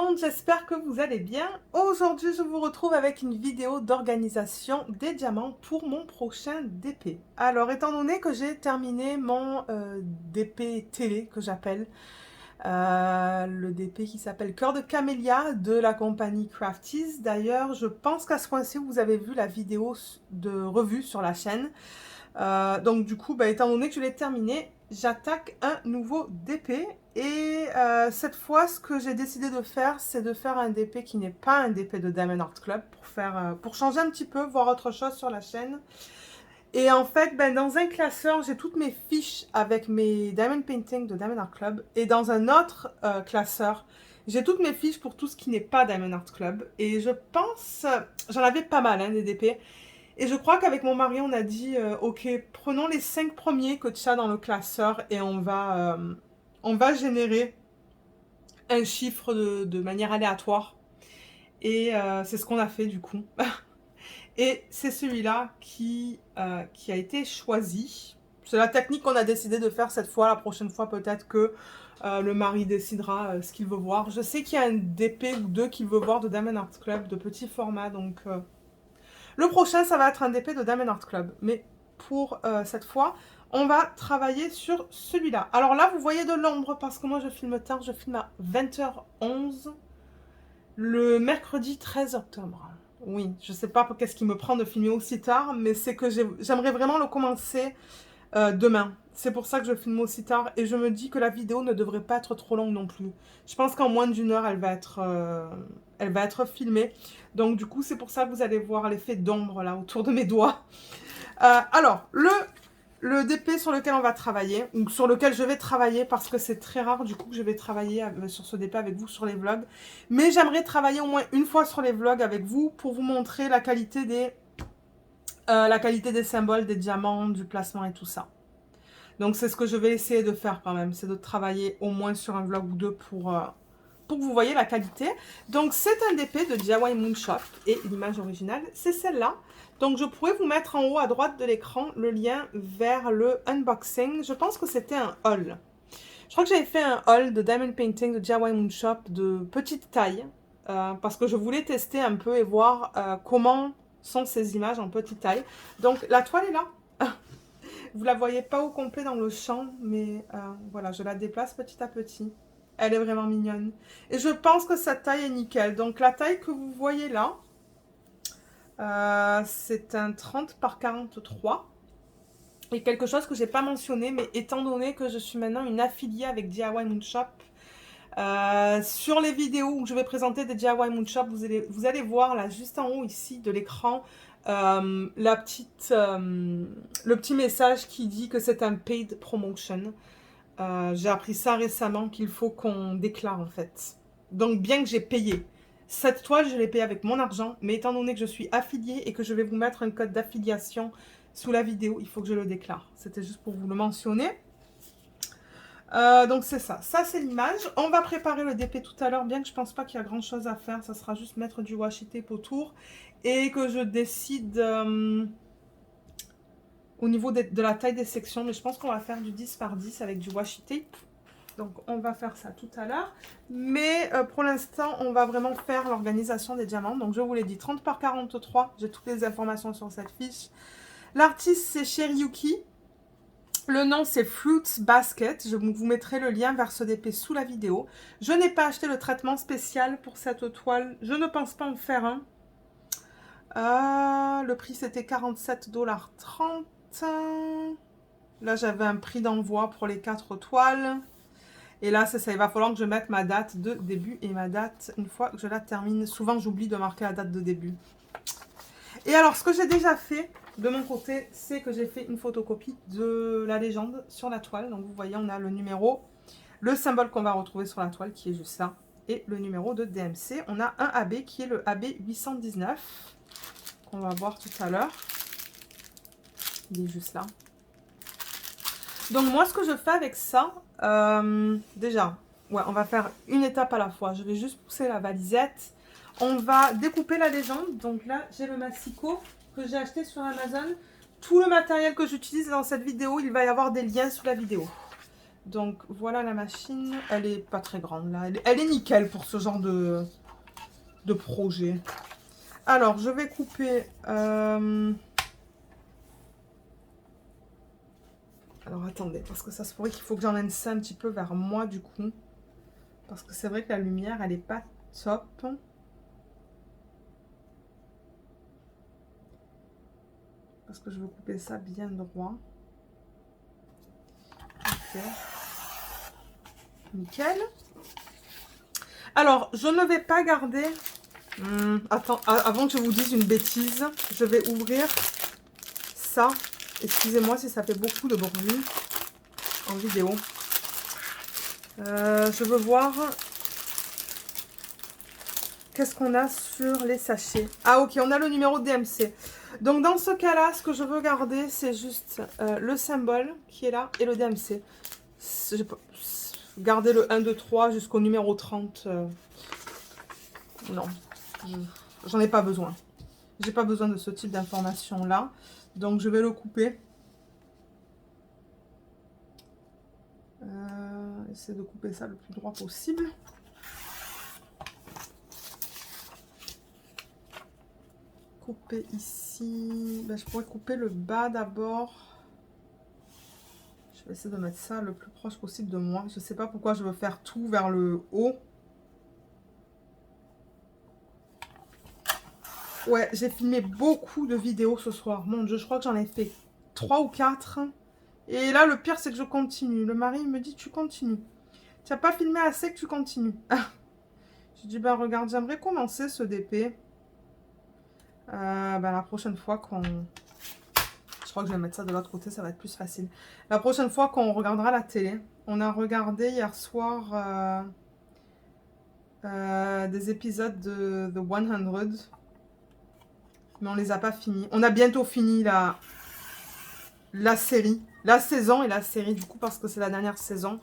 monde, j'espère que vous allez bien. Aujourd'hui, je vous retrouve avec une vidéo d'organisation des diamants pour mon prochain DP. Alors, étant donné que j'ai terminé mon DP télé, que j'appelle, le DP qui s'appelle Cœur de Camélia de la compagnie Crafties. D'ailleurs, je pense qu'à ce point-ci, vous avez vu la vidéo de revue sur la chaîne. Donc du coup, étant donné que je l'ai terminé, j'attaque un nouveau DP. Et cette fois, ce que j'ai décidé de faire, c'est de faire un DP qui n'est pas un DP de Diamond Art Club pour changer un petit peu, voir autre chose sur la chaîne. Et en fait, dans un classeur, j'ai toutes mes fiches avec mes Diamond Painting de Diamond Art Club. Et dans un autre classeur, j'ai toutes mes fiches pour tout ce qui n'est pas Diamond Art Club. Et je pense, j'en avais pas mal, des DP. Et je crois qu'avec mon mari, on a dit, ok, prenons les 5 premiers que tu as dans le classeur et on va générer un chiffre de manière aléatoire. Et c'est ce qu'on a fait du coup. Et c'est celui-là qui a été choisi. C'est la technique qu'on a décidé de faire cette fois. La prochaine fois, peut-être que le mari décidera ce qu'il veut voir. Je sais qu'il y a un DP ou deux qu'il veut voir de Diamond Art Club, de petit format, donc... Le prochain, ça va être un DP de Diamond Art Club. Mais pour cette fois, on va travailler sur celui-là. Alors là, vous voyez de l'ombre parce que moi, je filme tard. Je filme à 20h11 le mercredi 13 octobre. Oui, je sais pas qu'est-ce qui me prend de filmer aussi tard, mais c'est que j'aimerais vraiment le commencer demain. C'est pour ça que je filme aussi tard et je me dis que la vidéo ne devrait pas être trop longue non plus. Je pense qu'en moins d'une heure, elle va être filmée. Donc du coup, c'est pour ça que vous allez voir l'effet d'ombre là autour de mes doigts. Alors, le DP sur lequel on va travailler, ou sur lequel je vais travailler, parce que c'est très rare du coup que je vais travailler sur ce DP avec vous sur les vlogs. Mais j'aimerais travailler au moins une fois sur les vlogs avec vous pour vous montrer la qualité des symboles, des diamants, du placement et tout ça. Donc c'est ce que je vais essayer de faire quand même, c'est de travailler au moins sur un vlog ou deux pour que vous voyez la qualité. Donc c'est un DP de DIY Moonshop et l'image originale c'est celle-là. Donc je pourrais vous mettre en haut à droite de l'écran le lien vers le unboxing. Je pense que c'était un haul. Je crois que j'avais fait un haul de Diamond Painting de DIY Moonshop de petite taille. Parce que je voulais tester un peu et voir comment sont ces images en petite taille. Donc la toile est là. Vous la voyez pas au complet dans le champ, mais voilà, je la déplace petit à petit. Elle est vraiment mignonne. Et je pense que sa taille est nickel. Donc la taille que vous voyez là, c'est un 30 par 43. Et quelque chose que j'ai pas mentionné, mais étant donné que je suis maintenant une affiliée avec DIY Moonshop, sur les vidéos où je vais présenter des DIY Moonshop, vous allez voir là juste en haut ici de l'écran le petit message qui dit que c'est un paid promotion. J'ai appris ça récemment qu'il faut qu'on déclare en fait. Donc bien que j'ai payé cette toile, je l'ai payée avec mon argent, mais étant donné que je suis affiliée et que je vais vous mettre un code d'affiliation sous la vidéo, il faut que je le déclare. C'était juste pour vous le mentionner. Donc c'est ça, c'est l'image. On va préparer le DP tout à l'heure, bien que je pense pas qu'il y a grand chose à faire, ça sera juste mettre du washi tape autour et que je décide au niveau de la taille des sections, mais je pense qu'on va faire du 10 par 10 avec du washi tape. Donc on va faire ça tout à l'heure, mais pour l'instant on va vraiment faire l'organisation des diamants. Donc je vous l'ai dit, 30 par 43, j'ai toutes les informations sur cette fiche. L'artiste c'est Sheriyuki. Le nom c'est Fruits Basket, je vous mettrai le lien vers ce DP sous la vidéo. Je n'ai pas acheté le traitement spécial pour cette toile, je ne pense pas en faire un. Le prix c'était 47,30 $. Là j'avais un prix d'envoi pour les 4 toiles. Et là c'est ça, il va falloir que je mette ma date de début et ma date une fois que je la termine. Souvent j'oublie de marquer la date de début. Et alors ce que j'ai déjà fait de mon côté, c'est que j'ai fait une photocopie de la légende sur la toile. Donc vous voyez, on a le numéro, le symbole qu'on va retrouver sur la toile qui est juste là, et le numéro de DMC. On a un AB qui est le AB 819, qu'on va voir tout à l'heure. Il est juste là. Donc moi, ce que je fais avec ça, déjà, ouais, on va faire une étape à la fois. Je vais juste pousser la valisette. On va découper la légende. Donc là, j'ai le massicot que j'ai acheté sur Amazon. Tout le matériel que j'utilise dans cette vidéo, il va y avoir des liens sous la vidéo. Donc voilà la machine. Elle est pas très grande là. Elle est nickel pour ce genre de projet. Alors je vais couper... Alors attendez, parce que ça se pourrait qu'il faut que j'emmène ça un petit peu vers moi du coup. Parce que c'est vrai que la lumière, elle est pas top. Parce que je veux couper ça bien droit. Ok. Nickel. Alors, je ne vais pas garder... attends, avant que je vous dise une bêtise, je vais ouvrir ça. Excusez-moi si ça fait beaucoup de bruit en vidéo. Je veux voir qu'est-ce qu'on a sur les sachets. Ah ok, on a le numéro de DMC. Donc dans ce cas-là, ce que je veux garder, c'est juste le symbole qui est là et le DMC. Garder le 1, 2, 3 jusqu'au numéro 30. Non, j'en ai pas besoin. J'ai pas besoin de ce type d'information là. Donc je vais le couper. Essayer de couper ça le plus droit possible. Couper ici. Ben, je pourrais couper le bas d'abord. Je vais essayer de mettre ça le plus proche possible de moi. Je sais pas pourquoi je veux faire tout vers le haut. Ouais, j'ai filmé beaucoup de vidéos ce soir. Mon Dieu, je crois que j'en ai fait 3 ou 4. Et là, le pire, c'est que je continue. Le mari me dit, tu continues. Tu n'as pas filmé assez que tu continues. Je dis, ben regarde, j'aimerais commencer ce DP. Ben, la prochaine fois qu'on... Je crois que je vais mettre ça de l'autre côté, ça va être plus facile. La prochaine fois qu'on regardera la télé, on a regardé hier soir des épisodes de The 100. Mais on les a pas finis. On a bientôt fini la série. La saison et la série, du coup, parce que c'est la dernière saison.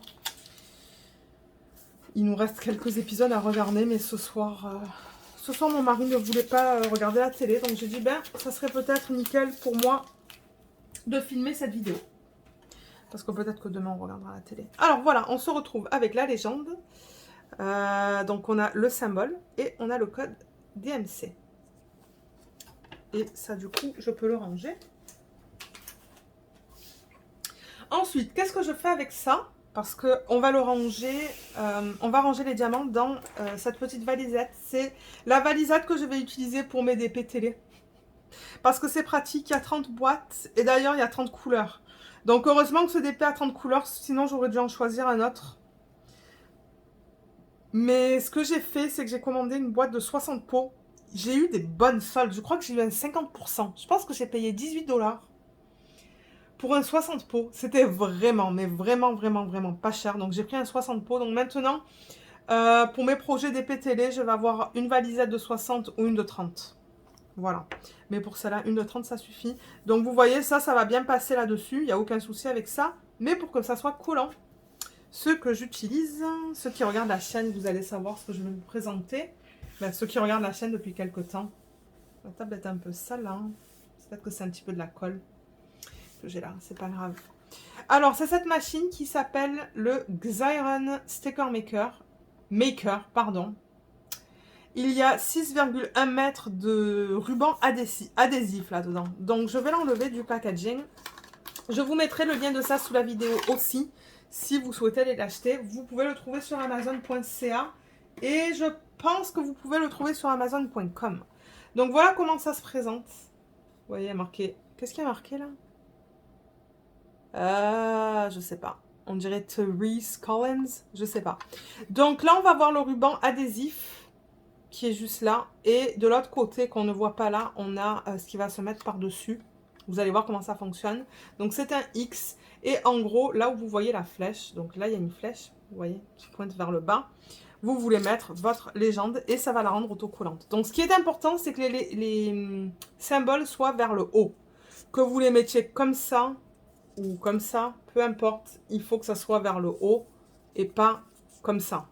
Il nous reste quelques épisodes à regarder, mais ce soir, mon mari ne voulait pas regarder la télé. Donc j'ai dit, ben, ça serait peut-être nickel pour moi de filmer cette vidéo. Parce que peut-être que demain, on regardera la télé. Alors voilà, on se retrouve avec la légende. Donc on a le symbole et on a le code DMC. Et ça, du coup, je peux le ranger. Ensuite, qu'est-ce que je fais avec ça? Parce qu'on va le ranger, on va ranger les diamants dans cette petite valisette. C'est la valisette que je vais utiliser pour mes DP télé. Parce que c'est pratique, il y a 30 boîtes et d'ailleurs il y a 30 couleurs. Donc heureusement que ce DP a 30 couleurs, sinon j'aurais dû en choisir un autre. Mais ce que j'ai fait, c'est que j'ai commandé une boîte de 60 pots. J'ai eu des bonnes soldes, je crois que j'ai eu un 50%. Je pense que j'ai payé 18 $. Pour un 60 pots, c'était vraiment, mais vraiment, vraiment, vraiment pas cher. Donc j'ai pris un 60 pots. Donc maintenant, pour mes projets d'épée télé, je vais avoir une valisette de 60 ou une de 30. Voilà. Mais pour celle-là, une de 30, ça suffit. Donc vous voyez, ça va bien passer là-dessus. Il n'y a aucun souci avec ça. Mais pour que ça soit collant, ce que j'utilise, ceux qui regardent la chaîne, vous allez savoir ce que je vais vous présenter. Ben, ceux qui regardent la chaîne depuis quelques temps. La table est un peu sale, hein. Peut-être que c'est un petit peu de la colle que j'ai là, c'est pas grave. Alors, c'est cette machine qui s'appelle le Xiron Sticker Maker. Pardon. Il y a 6,1 mètres de ruban adhésif là-dedans. Donc, je vais l'enlever du packaging. Je vous mettrai le lien de ça sous la vidéo aussi. Si vous souhaitez l'acheter, vous pouvez le trouver sur Amazon.ca. Et je pense que vous pouvez le trouver sur Amazon.com. Donc, voilà comment ça se présente. Vous voyez, il y a marqué... Qu'est-ce qu'il y a marqué là? Je sais pas. On dirait Therese Collins, je sais pas. Donc là, on va voir le ruban adhésif qui est juste là. Et de l'autre côté, qu'on ne voit pas là, on a ce qui va se mettre par-dessus. Vous allez voir comment ça fonctionne. Donc c'est un X. Et en gros, là où vous voyez la flèche, donc là, il y a une flèche, vous voyez, qui pointe vers le bas. Vous voulez mettre votre légende et ça va la rendre autocollante. Donc ce qui est important, c'est que les symboles soient vers le haut. Que vous les mettiez comme ça, ou comme ça, peu importe, il faut que ça soit vers le haut et pas comme ça.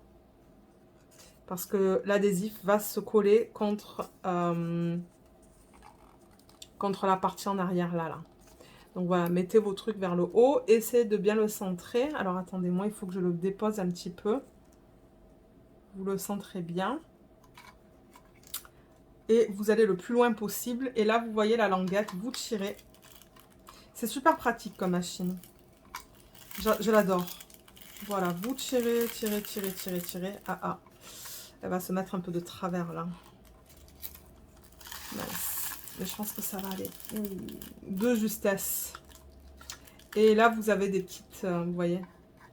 Parce que l'adhésif va se coller contre la partie en arrière là. Donc voilà, mettez vos trucs vers le haut, essayez de bien le centrer. Alors attendez, moi il faut que je le dépose un petit peu. Vous le centrez bien. Et vous allez le plus loin possible. Et là, vous voyez la languette, vous tirez. C'est super pratique comme machine. Je l'adore. Voilà, vous tirez, tirez, tirez, tirez, tirez. Ah ah. Elle va se mettre un peu de travers là. Nice. Mais je pense que ça va aller. De justesse. Et là, vous avez des petites, vous voyez,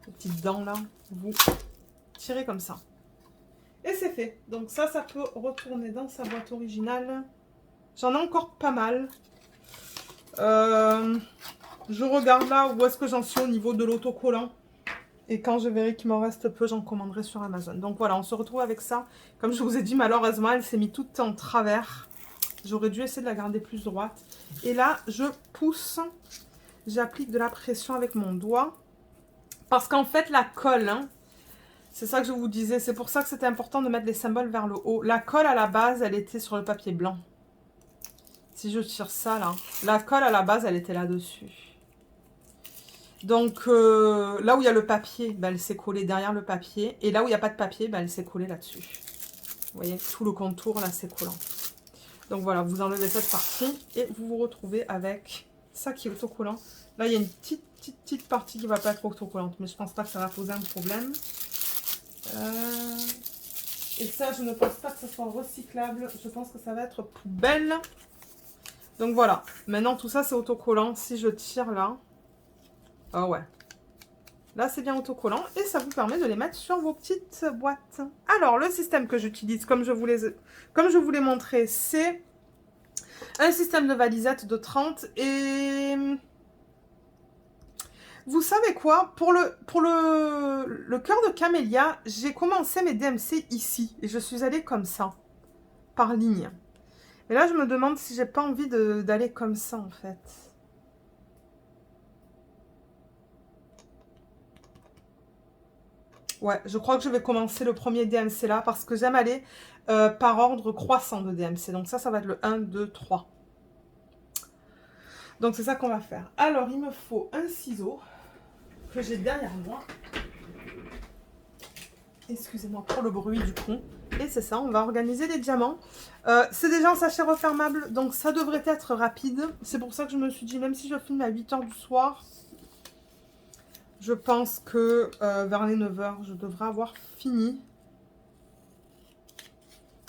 des petites dents là. Vous tirez comme ça. Et c'est fait. Donc ça peut retourner dans sa boîte originale. J'en ai encore pas mal. Je regarde là où est-ce que j'en suis au niveau de l'autocollant. Et quand je verrai qu'il m'en reste peu, j'en commanderai sur Amazon. Donc voilà, on se retrouve avec ça. Comme je vous ai dit, malheureusement, elle s'est mise toute en travers. J'aurais dû essayer de la garder plus droite. Et là, je pousse. J'applique de la pression avec mon doigt. Parce qu'en fait, la colle, hein, c'est ça que je vous disais. C'est pour ça que c'était important de mettre les symboles vers le haut. La colle, à la base, elle était sur le papier blanc. Si je tire ça, là. La colle, à la base, elle était là-dessus. Donc, là où il y a le papier, ben, elle s'est collée derrière le papier. Et là où il n'y a pas de papier, ben, elle s'est collée là-dessus. Vous voyez, tout le contour, là, c'est collant. Donc voilà, vous enlevez cette partie et vous vous retrouvez avec ça qui est autocollant. Là, il y a une petite partie qui ne va pas être autocollante, mais je pense pas que ça va poser un problème. Et ça, je ne pense pas que ce soit recyclable. Je pense que ça va être poubelle. Donc voilà, maintenant tout ça, c'est autocollant. Si je tire là, ah ouais. Là, c'est bien autocollant et ça vous permet de les mettre sur vos petites boîtes. Alors, le système que j'utilise, comme je vous l'ai montré, c'est un système de valisette de 30 et... Vous savez quoi? Pour le cœur de camélia, j'ai commencé mes DMC ici. Et je suis allée comme ça, par ligne. Et là, je me demande si j'ai pas envie d'aller comme ça, en fait. Ouais, je crois que je vais commencer le premier DMC là, parce que j'aime aller par ordre croissant de DMC. Donc ça va être le 1, 2, 3. Donc c'est ça qu'on va faire. Alors, il me faut un ciseau que j'ai derrière moi. Excusez-moi pour le bruit du coup. Et c'est ça, on va organiser les diamants. C'est déjà un sachet refermable, donc ça devrait être rapide. C'est pour ça que je me suis dit, même si je filme à 8 h du soir, je pense que vers les 9 h, je devrais avoir fini.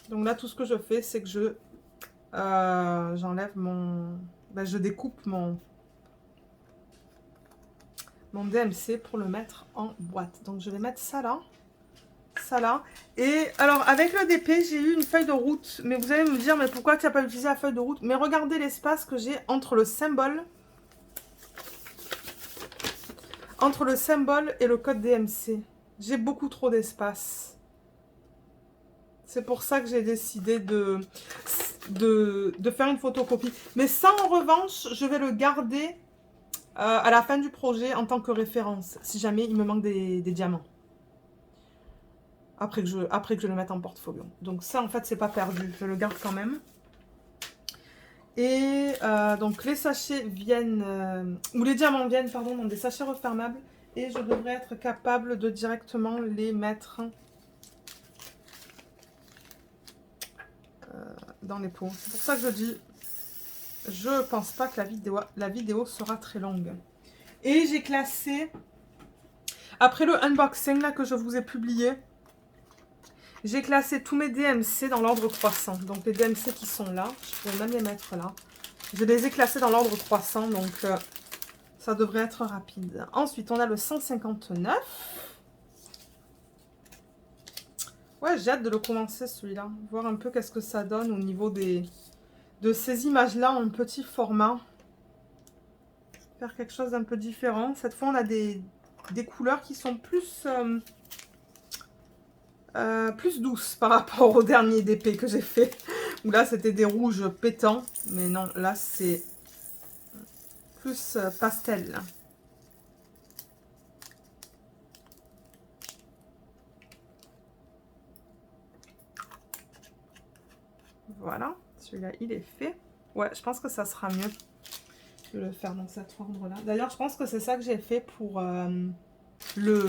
Donc là, tout ce que je fais, c'est que j'enlève mon... Ben, je découpe mon DMC pour le mettre en boîte. Donc je vais mettre ça là. Ça là. Et alors avec le DP, j'ai eu une feuille de route. Mais vous allez me dire, mais pourquoi tu n'as pas utilisé la feuille de route? Mais regardez l'espace que j'ai entre le symbole. Entre le symbole et le code DMC. J'ai beaucoup trop d'espace. C'est pour ça que j'ai décidé de faire une photocopie. Mais ça, en revanche, je vais le garder à la fin du projet en tant que référence. Si jamais il me manque des diamants. Après que je le mette en portfolio. Donc ça, en fait, c'est pas perdu. Je le garde quand même. Et donc les sachets viennent, ou les diamants viennent, pardon, dans des sachets refermables. Et je devrais être capable de directement les mettre dans les pots. C'est pour ça que je dis, je pense pas que la vidéo sera très longue. Et j'ai classé, après le unboxing là que je vous ai publié, j'ai classé tous mes DMC dans l'ordre croissant. Donc les DMC qui sont là, je pourrais même les mettre là. Je les ai classés dans l'ordre croissant, donc ça devrait être rapide. Ensuite, on a le 159. Ouais, j'ai hâte de le commencer celui-là. Voir un peu qu'est-ce que ça donne au niveau de ces images-là en petit format. Faire quelque chose d'un peu différent. Cette fois, on a des couleurs qui sont plus douces par rapport au dernier DP que j'ai fait. Où là, c'était des rouges pétants. Mais non, là, c'est plus pastel. Voilà, celui-là, il est fait. Ouais, je pense que ça sera mieux. Je vais le faire dans cet ordre-là. D'ailleurs, je pense que c'est ça que j'ai fait pour le...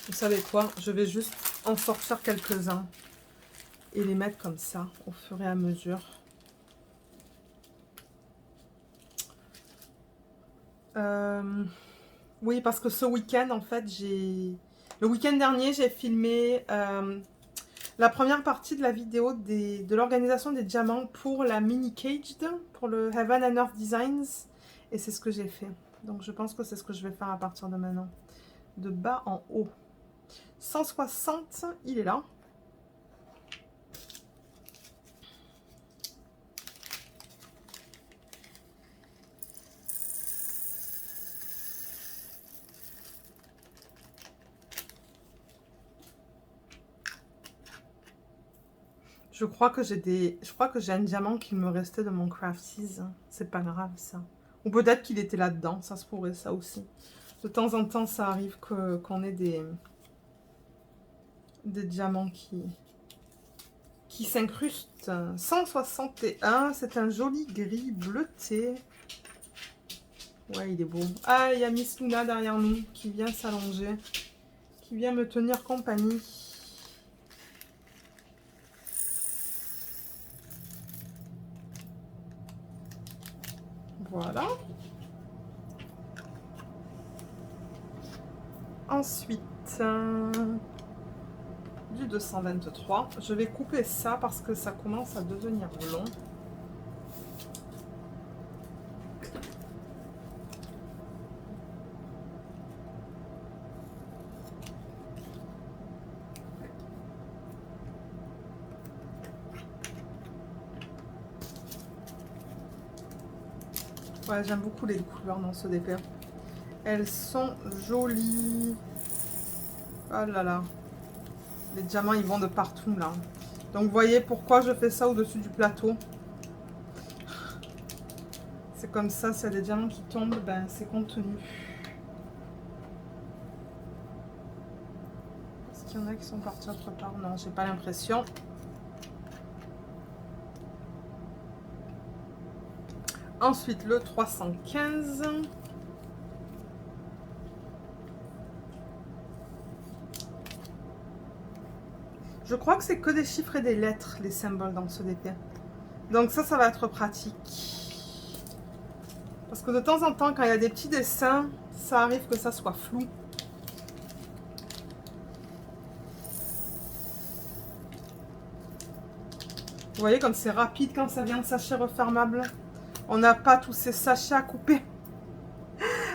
Vous savez quoi? Je vais juste en sortir quelques-uns et les mettre comme ça, au fur et à mesure. Oui, parce que ce week-end, en fait, le week-end dernier, j'ai filmé la première partie de la vidéo de l'organisation des diamants pour la mini caged, pour le Heaven and Earth Designs. Et c'est ce que j'ai fait. Donc, je pense que c'est ce que je vais faire à partir de maintenant. De bas en haut. 160, il est là. Je crois que j'ai un diamant qui me restait de mon Crafties. C'est pas grave ça. Ou peut-être qu'il était là-dedans, ça se pourrait ça aussi. De temps en temps, ça arrive qu'on ait des diamants qui s'incrustent. 161, c'est un joli gris bleuté. Ouais, il est beau. Ah, il y a Miss Luna derrière nous qui vient s'allonger, qui vient me tenir compagnie. Voilà. Ensuite, du 223. Je vais couper ça parce que ça commence à devenir long. Ouais, j'aime beaucoup les couleurs dans ce DP. Elles sont jolies. Oh là là. Les diamants, ils vont de partout, là. Donc, vous voyez pourquoi je fais ça au-dessus du plateau. C'est comme ça, s'il y a des diamants qui tombent, ben, c'est contenu. Est-ce qu'il y en a qui sont partis autre part? Non, j'ai pas l'impression. Ensuite, le 315. Je crois que c'est que des chiffres et des lettres, les symboles dans ce DP. Donc ça va être pratique. Parce que de temps en temps, quand il y a des petits dessins, ça arrive que ça soit flou. Vous voyez comme c'est rapide quand ça vient de sachet refermable. On n'a pas tous ces sachets à couper.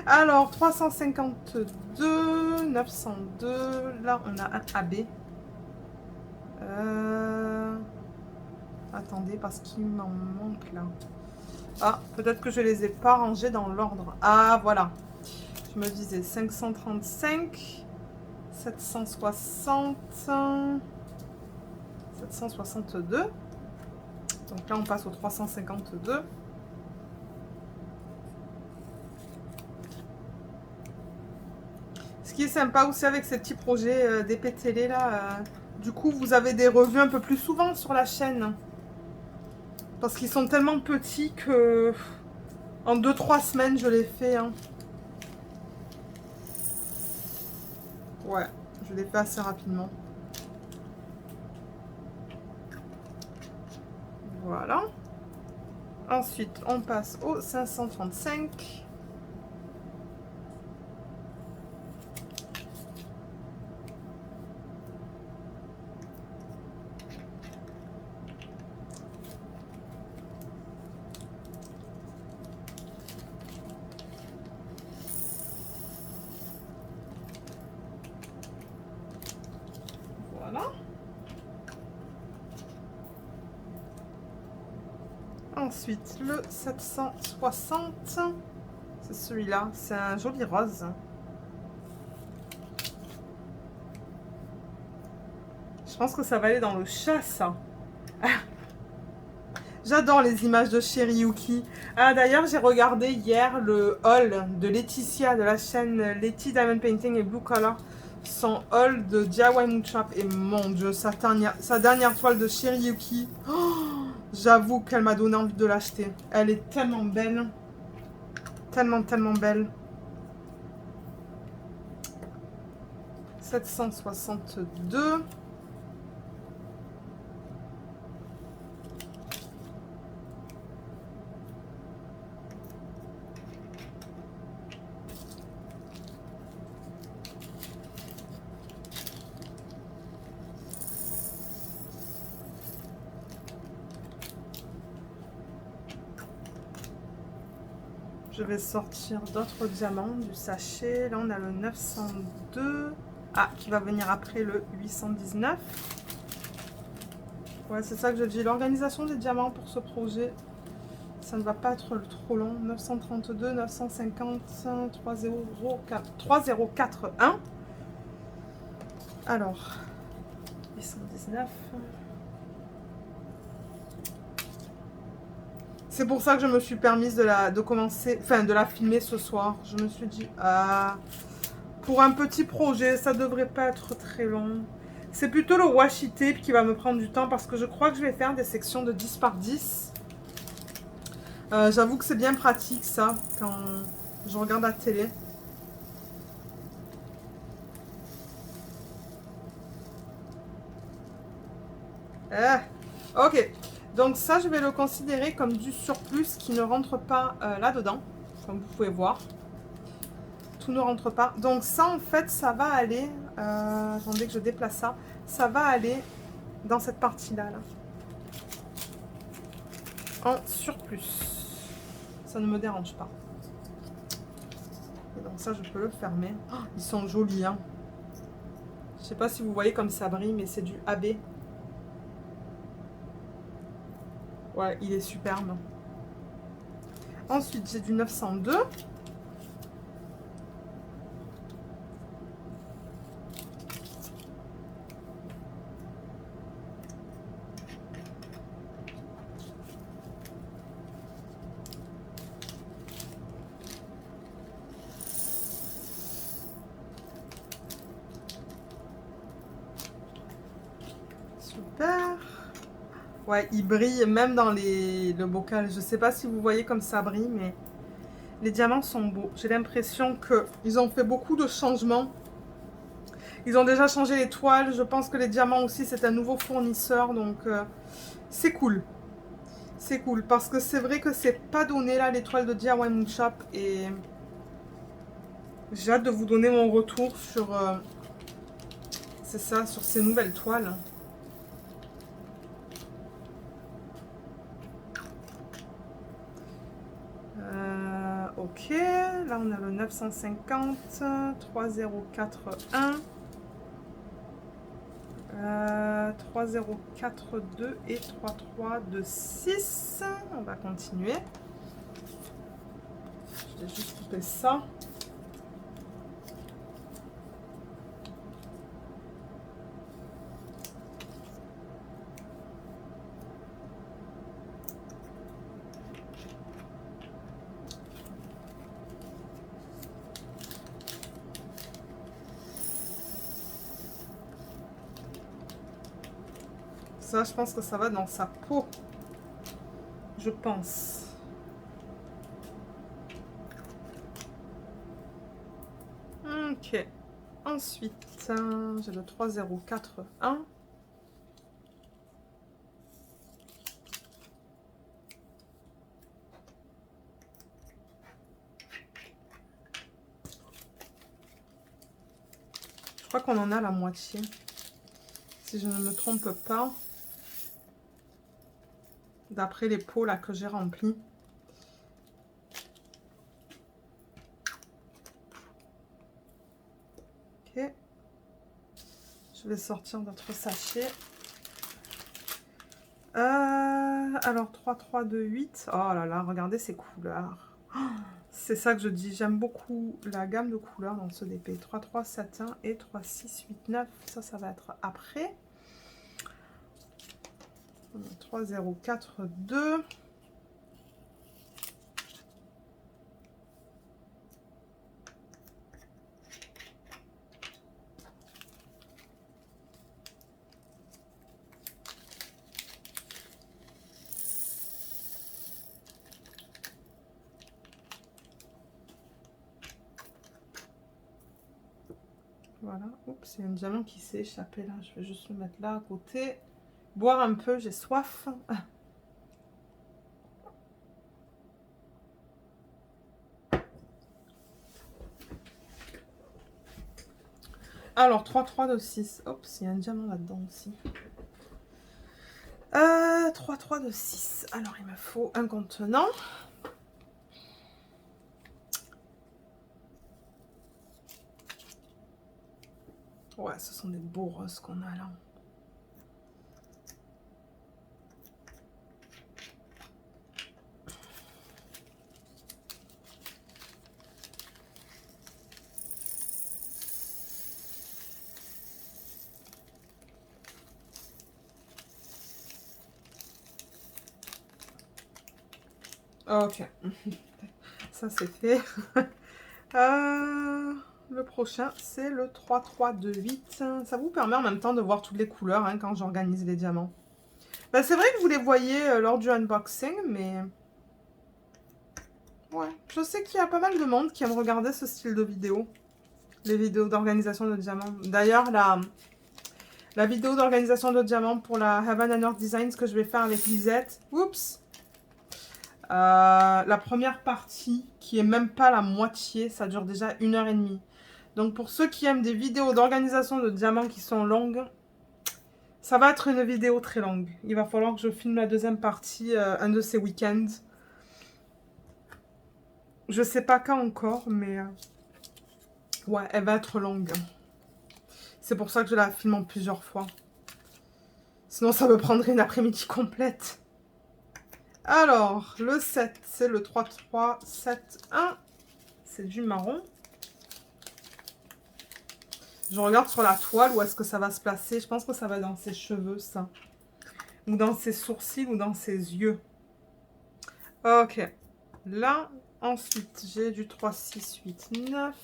Alors, 352, 902. Là, on a un AB. Attendez, parce qu'il m'en manque là. Ah, peut-être que je les ai pas rangés dans l'ordre. Ah, voilà. Je me disais 535, 760, 762. Donc là, on passe au 352. Ce qui est sympa aussi avec ces petits projets d'épée télé là, du coup, vous avez des revues un peu plus souvent sur la chaîne. Parce qu'ils sont tellement petits que en 2-3 semaines, je les fais. Hein. Ouais, je les fais assez rapidement. Voilà. Ensuite, on passe au 535. Voilà. Ensuite, le 760. C'est celui-là. C'est un joli rose. Je pense que ça va aller dans le chat, ça. Ah. J'adore les images de Chéri Yuki. Ah, d'ailleurs, j'ai regardé hier le haul de Laetitia de la chaîne Letty Diamond Painting et Blue Color. Son haul de DIY Moonshop. Et mon Dieu, sa dernière toile de Chéri Yuki. Oh, J'avoue qu'elle m'a donné envie de l'acheter. Elle est tellement belle. Tellement, tellement belle. 762. Je vais sortir d'autres diamants du sachet. Là, on a le 902. Ah, qui va venir après le 819. Ouais, c'est ça que je dis. L'organisation des diamants pour ce projet, ça ne va pas être trop long. 932, 950, 3041. 3041. Alors, 819. C'est pour ça que je me suis permise de commencer, enfin de la filmer ce soir. Je me suis dit, pour un petit projet, ça devrait pas être très long. C'est plutôt le washi tape qui va me prendre du temps parce que je crois que je vais faire des sections de 10 par 10. J'avoue que c'est bien pratique ça, quand je regarde la télé. Ok, donc ça je vais le considérer comme du surplus qui ne rentre pas là-dedans, comme vous pouvez voir. Tout ne rentre pas. Donc ça en fait ça va aller, attendez que je déplace ça, ça va aller dans cette partie-là. Là. En surplus. Ça ne me dérange pas. Et donc ça je peux le fermer. Oh, ils sont jolis hein. Je sais pas si vous voyez comme ça brille mais c'est du AB. Ouais, il est superbe. Ensuite, j'ai du 902. Super. Ouais, il brille même dans le bocal. Je sais pas si vous voyez comme ça brille, mais les diamants sont beaux. J'ai l'impression qu'ils ont fait beaucoup de changements. Ils ont déjà changé les toiles. Je pense que les diamants aussi, c'est un nouveau fournisseur. Donc, c'est cool. C'est cool. Parce que c'est vrai que c'est pas donné, là, les toiles de DIY Moon Shop. Et j'ai hâte de vous donner mon retour sur... c'est ça, sur ces nouvelles toiles. Ok, là on a le 950, 3041, 3042 et 3326. On va continuer. Je vais juste couper ça. Ça, je pense que ça va dans sa peau. Je pense. Ok. Ensuite, j'ai le 3041. Je crois qu'on en a la moitié. Si je ne me trompe pas. D'après les pots là que j'ai remplis. Ok. Je vais sortir d'autres sachets. Alors 3, 3, 2, 8. Oh là là, regardez ces couleurs. Oh, c'est ça que je dis. J'aime beaucoup la gamme de couleurs dans ce DP. 3, 3, 7, 1 et 3, 6, 8, 9. Ça va être après. 3, 0, 4, 2. Voilà. Oups, il y a un diamant qui s'est échappé là. Je vais juste le mettre là à côté. Boire un peu, j'ai soif. Alors, 3, 3 de 6. Oups, il y a un diamant là-dedans aussi. 3, 3 de 6. Alors, il me faut un contenant. Ouais, ce sont des beaux roses qu'on a là. Ok. Ça, c'est fait. Le prochain, c'est le 3, 3, 2, 8. Ça vous permet en même temps de voir toutes les couleurs hein, quand j'organise les diamants. Ben, c'est vrai que vous les voyez lors du unboxing, mais... Ouais, je sais qu'il y a pas mal de monde qui aime regarder ce style de vidéo. Les vidéos d'organisation de diamants. D'ailleurs, la vidéo d'organisation de diamants pour la Heaven and Earth Designs que je vais faire avec Lisette. Oups! La première partie, qui est même pas la moitié, ça dure déjà 1h30. Donc pour ceux qui aiment des vidéos d'organisation de diamants qui sont longues, ça va être une vidéo très longue. Il va falloir que je filme la deuxième partie un de ces week-ends. Je sais pas quand encore, mais ouais, elle va être longue. C'est pour ça que je la filme en plusieurs fois. Sinon, ça me prendrait une après-midi complète. Alors, le 7, c'est le 3, 3, 7, 1. C'est du marron. Je regarde sur la toile où est-ce que ça va se placer. Je pense que ça va dans ses cheveux, ça. Ou dans ses sourcils, ou dans ses yeux. Ok. Là, ensuite, j'ai du 3, 6, 8, 9.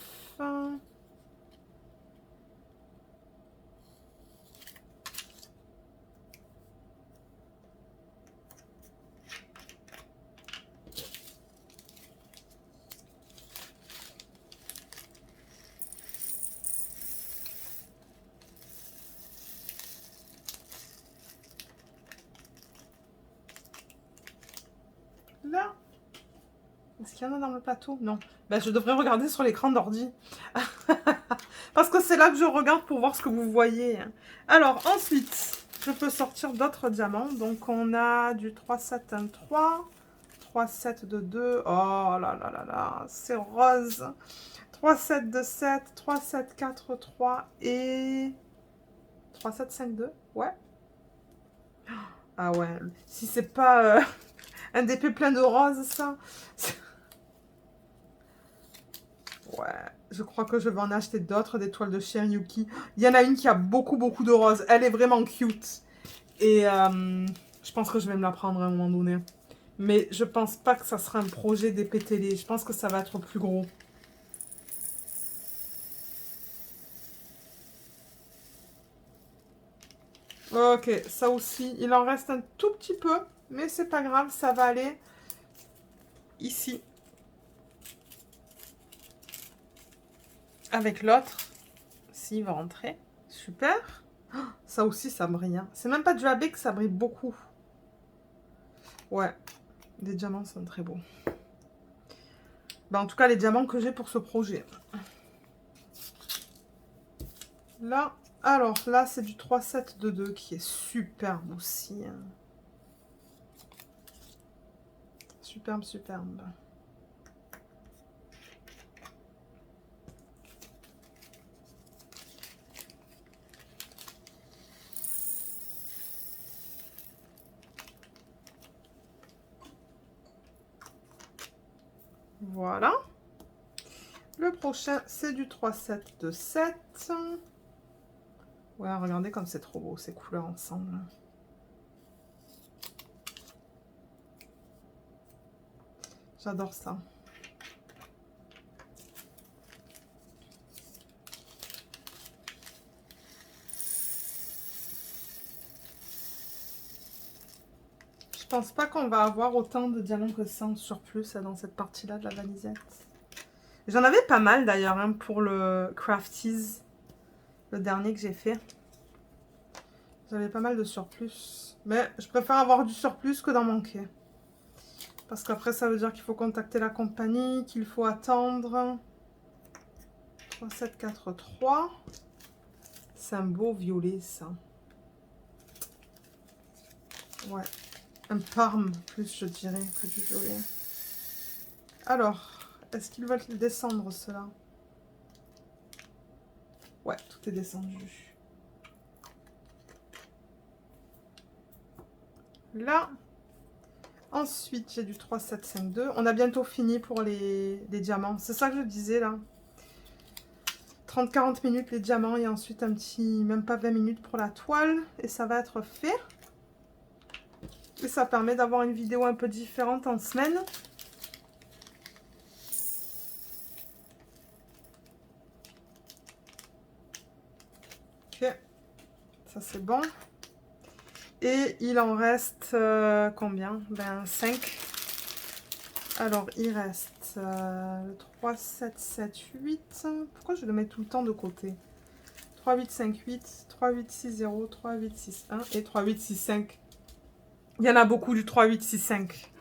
Là. Est-ce qu'il y en a dans le plateau? Non. Ben, je devrais regarder sur l'écran d'ordi. Parce que c'est là que je regarde pour voir ce que vous voyez. Alors, ensuite, je peux sortir d'autres diamants. Donc, on a du 3, 7, 1, 3. 3, 7, 2, 2. Oh là là là là, c'est rose. 3, 7, 2, 7. 3, 7, 4, 3. Et 3, 7, 5, 2. Ouais. Ah ouais. Si c'est pas un DP plein de roses, ça. Ouais, je crois que je vais en acheter d'autres, des toiles de chien Yuki. Il y en a une qui a beaucoup, beaucoup de roses. Elle est vraiment cute. Et je pense que je vais me la prendre à un moment donné. Mais je pense pas que ça sera un projet d'épée télé. Je pense que ça va être plus gros. Ok, ça aussi. Il en reste un tout petit peu. Mais c'est pas grave, ça va aller ici. Avec l'autre. S'il va rentrer. Super. Oh, ça aussi, ça brille. Hein. C'est même pas du AB que ça brille beaucoup. Ouais. Les diamants sont très beaux. Ben, en tout cas, les diamants que j'ai pour ce projet. Là, alors là, c'est du 3, 7, 2, 2 qui est superbe aussi. Hein. Superbe, superbe. Voilà. Le prochain, c'est du 3, 7, 2, 7. Ouais, regardez comme c'est trop beau, ces couleurs ensemble. J'adore ça. Je pense pas qu'on va avoir autant de diamants que ça en surplus dans cette partie-là de la valisette. J'en avais pas mal d'ailleurs hein, pour le Crafties. le dernier que j'ai fait. J'avais pas mal de surplus. Mais je préfère avoir du surplus que d'en manquer. Parce qu'après, ça veut dire qu'il faut contacter la compagnie, qu'il faut attendre. 3, 7, 4, 3. C'est un beau violet, ça. Ouais. Un parme, plus, je dirais, que du violet. Alors, est-ce qu'ils veulent descendre, cela? Ouais, tout est descendu. Là. Ensuite, j'ai du 3, 7, 5, 2. On a bientôt fini pour les diamants. C'est ça que je disais, là. 30-40 minutes, les diamants. Et ensuite, un petit, même pas 20 minutes pour la toile. Et ça va être fait. Et ça permet d'avoir une vidéo un peu différente en semaine. Ok. Ça, c'est bon. Et il en reste combien? Ben, 5. Alors, il reste le 3, 7, 7, 8. Pourquoi je le mets tout le temps de côté? 3, 8, 5, 8. 3, 8, 6, 0. 3, 8, 6, 1. Et 3, 8, 6, 5. Il y en a beaucoup du 3, 8, 6, 5.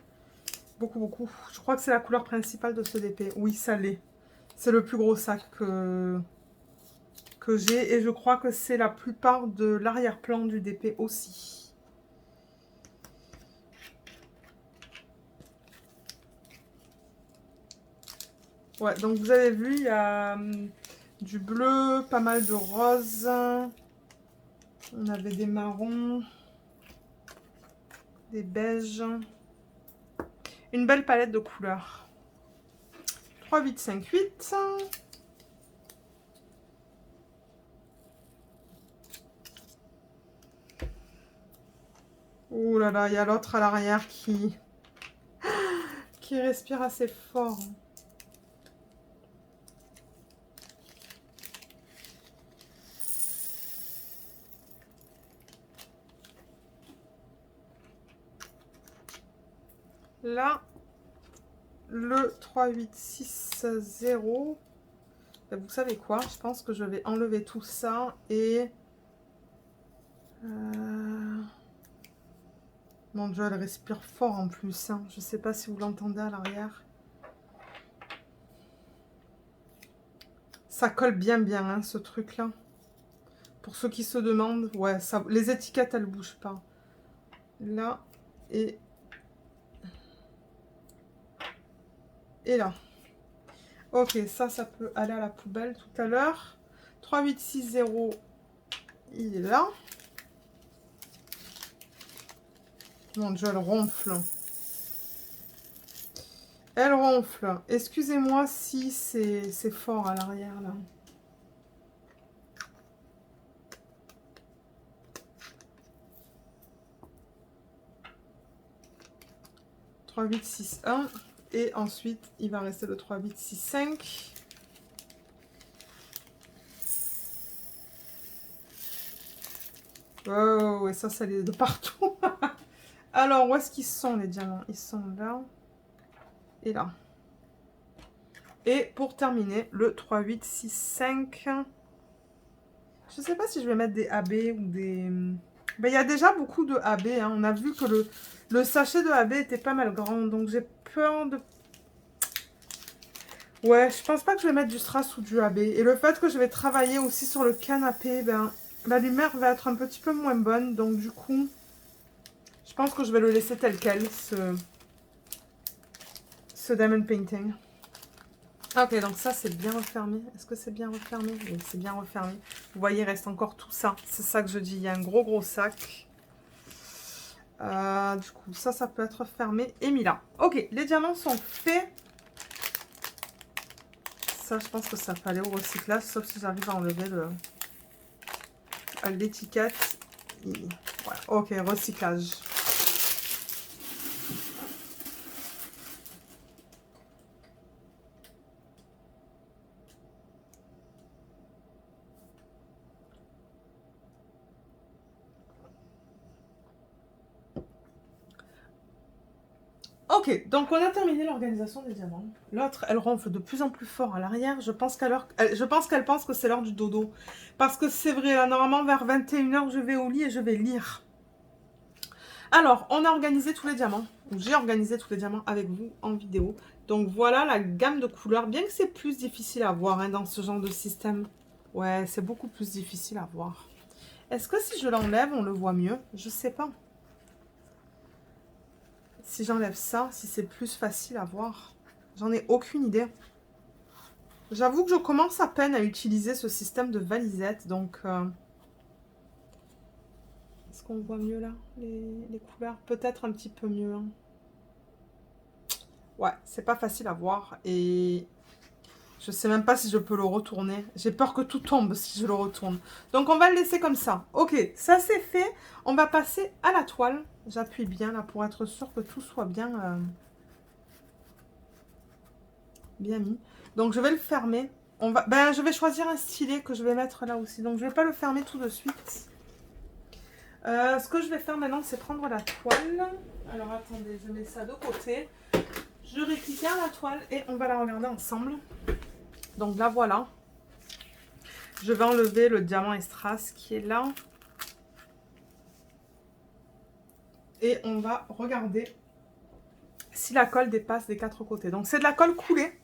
Beaucoup, beaucoup. Je crois que c'est la couleur principale de ce DP. Oui, ça l'est. C'est le plus gros sac que j'ai. Et je crois que c'est la plupart de l'arrière-plan du DP aussi. Ouais, donc vous avez vu, il y a du bleu, pas mal de rose. On avait des marrons, des beiges. Une belle palette de couleurs. 3, 8, 5, 8. Ouh là là, il y a l'autre à l'arrière qui respire assez fort. Là, le 3, 8, 6, 0. Ben, vous savez quoi? Je pense que je vais enlever tout ça et... Mon Dieu, elle respire fort en plus. Hein. Je ne sais pas si vous l'entendez à l'arrière. Ça colle bien, hein, ce truc-là. Pour ceux qui se demandent, ouais, ça, les étiquettes, elles ne bougent pas. Là et là. Ok, ça peut aller à la poubelle tout à l'heure. 3, 8, 6, 0, il est là. Mon Dieu, elle ronfle. Elle ronfle. Excusez-moi si c'est fort à l'arrière, là. « 3, 8, 6, 1. Et ensuite, il va rester le 3, 8, 6, 5. Oh, et ça les de partout. Alors, où est-ce qu'ils sont, les diamants? Ils sont là. Et là. Et pour terminer, le 3, 8, 6, 5. Je ne sais pas si je vais mettre des AB ou des... Ben, il y a déjà beaucoup de AB. Hein. On a vu que le sachet de AB était pas mal grand. Donc, j'ai peur de... Ouais, je pense pas que je vais mettre du strass ou du AB. Et le fait que je vais travailler aussi sur le canapé, ben, la lumière va être un petit peu moins bonne. Donc, du coup, je pense que je vais le laisser tel quel, ce diamond painting. Ok, donc ça, c'est bien refermé. Est-ce que c'est bien refermé? Oui, c'est bien refermé. Vous voyez, il reste encore tout ça. C'est ça que je dis. Il y a un gros sac. Du coup, ça peut être fermé et mis là. Ok, les diamants sont faits. Ça, je pense que ça peut aller au recyclage, sauf si j'arrive à enlever l'étiquette. Voilà. Ok, recyclage. Ok, donc on a terminé l'organisation des diamants. L'autre, elle ronfle de plus en plus fort à l'arrière. Je pense qu'elle pense que c'est l'heure du dodo. Parce que c'est vrai, là, normalement, vers 21h, je vais au lit et je vais lire. Alors, on a organisé tous les diamants. J'ai organisé tous les diamants avec vous en vidéo. Donc voilà la gamme de couleurs. Bien que c'est plus difficile à voir hein, dans ce genre de système. Ouais, c'est beaucoup plus difficile à voir. Est-ce que si je l'enlève, on le voit mieux? Je sais pas. Si j'enlève ça, si c'est plus facile à voir. J'en ai aucune idée. J'avoue que je commence à peine à utiliser ce système de valisette. Donc, est-ce qu'on voit mieux là, les couleurs? Peut-être un petit peu mieux. Hein. Ouais, c'est pas facile à voir. Et je sais même pas si je peux le retourner. J'ai peur que tout tombe si je le retourne. Donc, on va le laisser comme ça. Ok, ça c'est fait. On va passer à la toile. J'appuie bien là pour être sûr que tout soit bien, bien mis. Donc, je vais le fermer. Je vais choisir un stylet que je vais mettre là aussi. Donc, je vais pas le fermer tout de suite. Ce que je vais faire maintenant, c'est prendre la toile. Alors, attendez, je mets ça de côté. Je récupère la toile et on va la regarder ensemble. Donc, la voilà. Je vais enlever le diamant Estras qui est là. Et on va regarder si la colle dépasse des 4 côtés. Donc, c'est de la colle coulée.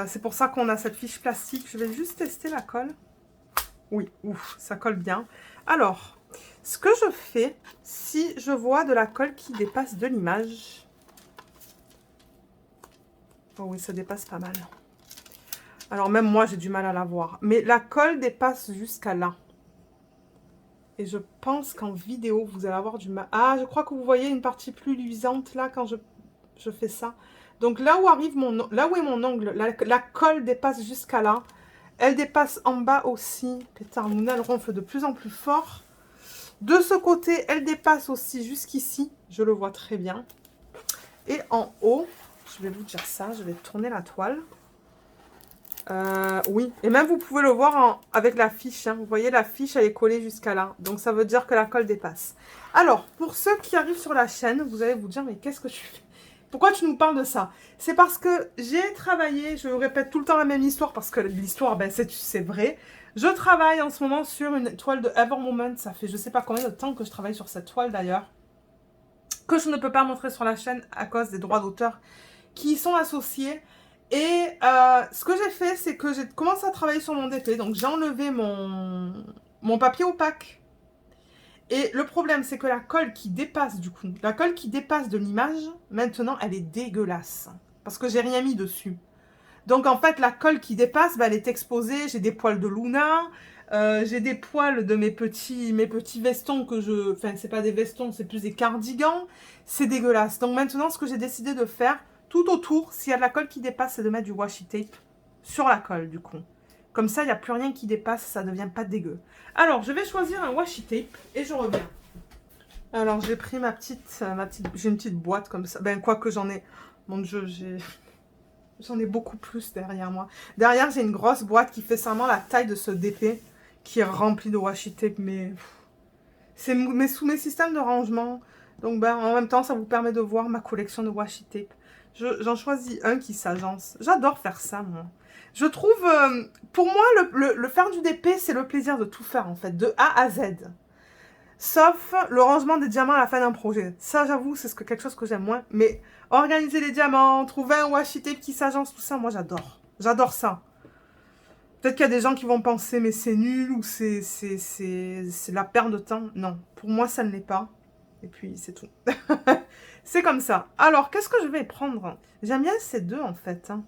C'est pour ça qu'on a cette fiche plastique. Je vais juste tester la colle. Oui, ouf, ça colle bien. Alors, ce que je fais, si je vois de la colle qui dépasse de l'image... Oh oui, ça dépasse pas mal. Alors, même moi, j'ai du mal à la voir. Mais la colle dépasse jusqu'à là. Et je pense qu'en vidéo, vous allez avoir du mal. Ah, je crois que vous voyez une partie plus luisante là quand je fais ça. Donc là où arrive là où est mon ongle, la colle dépasse jusqu'à là. Elle dépasse en bas aussi. Pétard Mouna, elle ronfle de plus en plus fort. De ce côté, elle dépasse aussi jusqu'ici. Je le vois très bien. Et en haut, je vais vous dire ça, je vais tourner la toile. Oui, et même vous pouvez le voir avec la fiche. Hein. Vous voyez, la fiche, elle est collée jusqu'à là. Donc, ça veut dire que la colle dépasse. Alors, pour ceux qui arrivent sur la chaîne, vous allez vous dire, mais qu'est-ce que tu fais? Pourquoi tu nous parles de ça? C'est parce que j'ai travaillé, je répète tout le temps la même histoire, parce que l'histoire, ben, c'est vrai. Je travaille en ce moment sur une toile de Ever Moment. Ça fait je sais pas combien de temps que je travaille sur cette toile d'ailleurs. Que je ne peux pas montrer sur la chaîne à cause des droits d'auteur qui y sont associés. Et ce que j'ai fait, c'est que j'ai commencé à travailler sur mon DP. Donc, j'ai enlevé mon papier opaque. Et le problème, c'est que la colle qui dépasse, du coup, la colle qui dépasse de l'image, maintenant, elle est dégueulasse. Parce que j'ai rien mis dessus. Donc, en fait, la colle qui dépasse, bah, elle est exposée. J'ai des poils de Luna. J'ai des poils de mes petits vestons que je... Enfin, c'est pas des vestons, c'est plus des cardigans. C'est dégueulasse. Donc, maintenant, ce que j'ai décidé de faire... Tout autour, s'il y a de la colle qui dépasse, c'est de mettre du washi tape sur la colle, du coup. Comme ça, il n'y a plus rien qui dépasse, ça ne devient pas dégueu. Alors, je vais choisir un washi tape et je reviens. Alors, j'ai pris j'ai une petite boîte comme ça. Ben, quoi que j'en ai... Mon Dieu, j'en ai beaucoup plus derrière moi. Derrière, j'ai une grosse boîte qui fait seulement la taille de ce DP, qui est remplie de washi tape, mais... C'est sous mes systèmes de rangement. Donc, ben, en même temps, ça vous permet de voir ma collection de washi tape. J'en choisis un qui s'agence. J'adore faire ça, moi. Je trouve, pour moi, le faire du DP, c'est le plaisir de tout faire, en fait, de A à Z. Sauf le rangement des diamants à la fin d'un projet. Ça, j'avoue, c'est quelque chose que j'aime moins. Mais organiser les diamants, trouver un washi tape qui s'agence, tout ça, moi, j'adore. J'adore ça. Peut-être qu'il y a des gens qui vont penser, mais c'est nul, ou c'est la perte de temps. Non, pour moi, ça ne l'est pas. Et puis, c'est tout. C'est comme ça. Alors, qu'est-ce que je vais prendre? J'aime bien ces deux, en fait. Hein.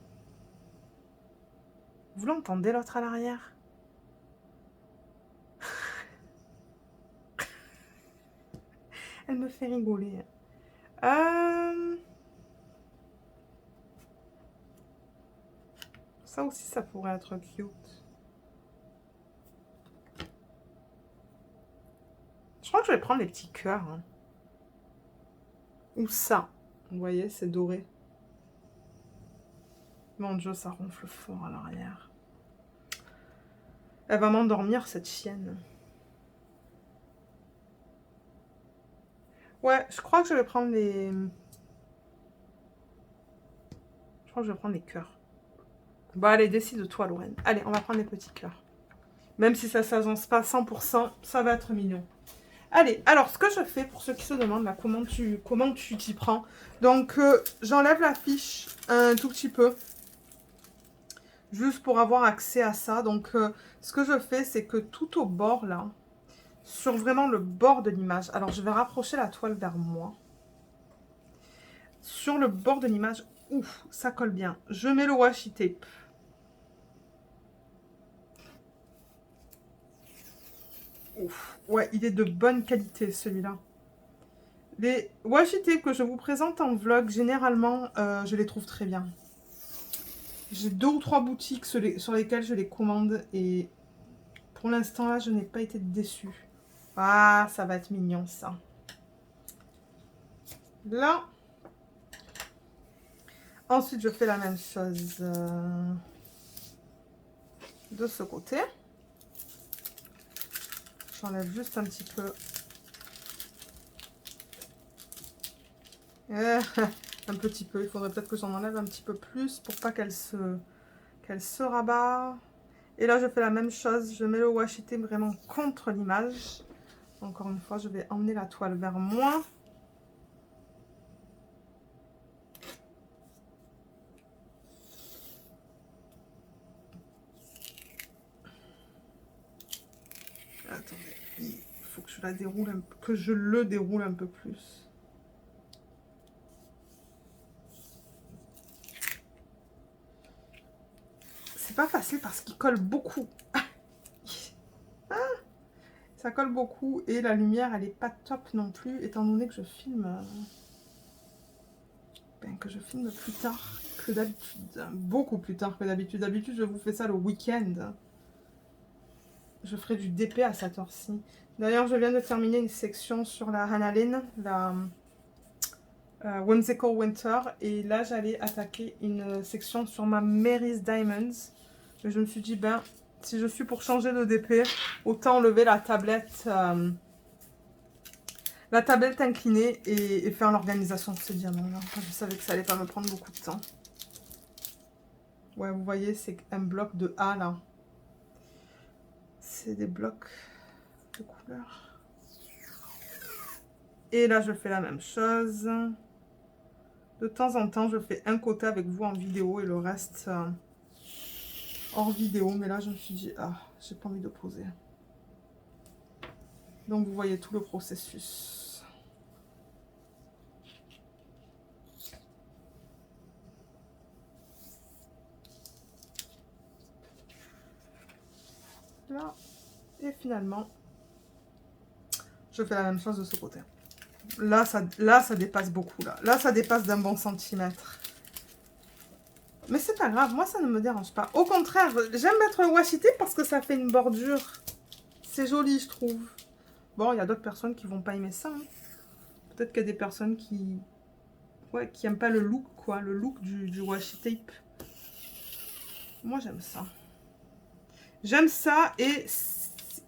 Vous l'entendez, l'autre à l'arrière? Elle me fait rigoler. Ça aussi, ça pourrait être cute. Je crois que je vais prendre les petits cœurs. Hein. Ou ça. Vous voyez, c'est doré. Mon Dieu, ça ronfle fort à l'arrière. Elle va m'endormir, cette chienne. Ouais, je crois que je vais prendre les crois que je vais prendre les cœurs. Bon, allez, décide-toi, Lorraine. Allez, on va prendre les petits cœurs. Même si ça ne s'agence pas 100%, ça va être mignon. Allez, alors, ce que je fais, pour ceux qui se demandent, là, comment tu t'y prends. Donc, j'enlève la fiche un tout petit peu. Juste pour avoir accès à ça. Donc, ce que je fais, c'est que tout au bord, là, sur vraiment le bord de l'image. Alors, je vais rapprocher la toile vers moi. Sur le bord de l'image, ouf, ça colle bien. Je mets le washi tape. Ouf, ouais, il est de bonne qualité, celui-là. Les washi tape que je vous présente en vlog, généralement, je les trouve très bien. J'ai 2 ou 3 boutiques sur lesquelles je les commande et pour l'instant, là, je n'ai pas été déçue. Ah, ça va être mignon, ça. Là. Ensuite, je fais la même chose de ce côté. J'enlève juste un petit peu. Un petit peu. Il faudrait peut-être que j'en enlève un petit peu plus pour pas qu'elle se rabat. Et là, je fais la même chose. Je mets le washi tape vraiment contre l'image. Encore une fois, je vais emmener la toile vers moi. Attendez, il faut que je la déroule que je le déroule un peu plus. C'est pas facile parce qu'il colle beaucoup. Ça colle beaucoup et la lumière, elle est pas top non plus, étant donné que je filme, plus tard que d'habitude. Beaucoup plus tard que d'habitude. D'habitude, je vous fais ça le week-end. Je ferai du DP à cette heure-ci. D'ailleurs, je viens de terminer une section sur la Hannah-Lynn, la Whimsical Winter. Et là, j'allais attaquer une section sur ma Mary's Diamonds. Mais je me suis dit, ben, si je suis pour changer de DP, autant enlever la tablette inclinée et faire l'organisation de ce diamant-là. Je savais que ça allait pas me prendre beaucoup de temps. Ouais, vous voyez, c'est un bloc de A, là. C'est des blocs de couleur. Et là, je fais la même chose. De temps en temps, je fais un côté avec vous en vidéo et le reste hors vidéo. Mais là, je me suis dit, ah, j'ai pas envie de poser. Donc, vous voyez tout le processus. Là. Et finalement, je fais la même chose de ce côté. Là, ça dépasse beaucoup. Là, ça dépasse d'un bon centimètre. Mais c'est pas grave, moi, ça ne me dérange pas. Au contraire, j'aime mettre le washi tape parce que ça fait une bordure. C'est joli, je trouve. Bon, il y a d'autres personnes qui vont pas aimer ça. Hein. Peut-être qu'il y a des personnes qui... Ouais, qui n'aiment pas le look, quoi. Le look du washi tape. Moi, j'aime ça. J'aime ça et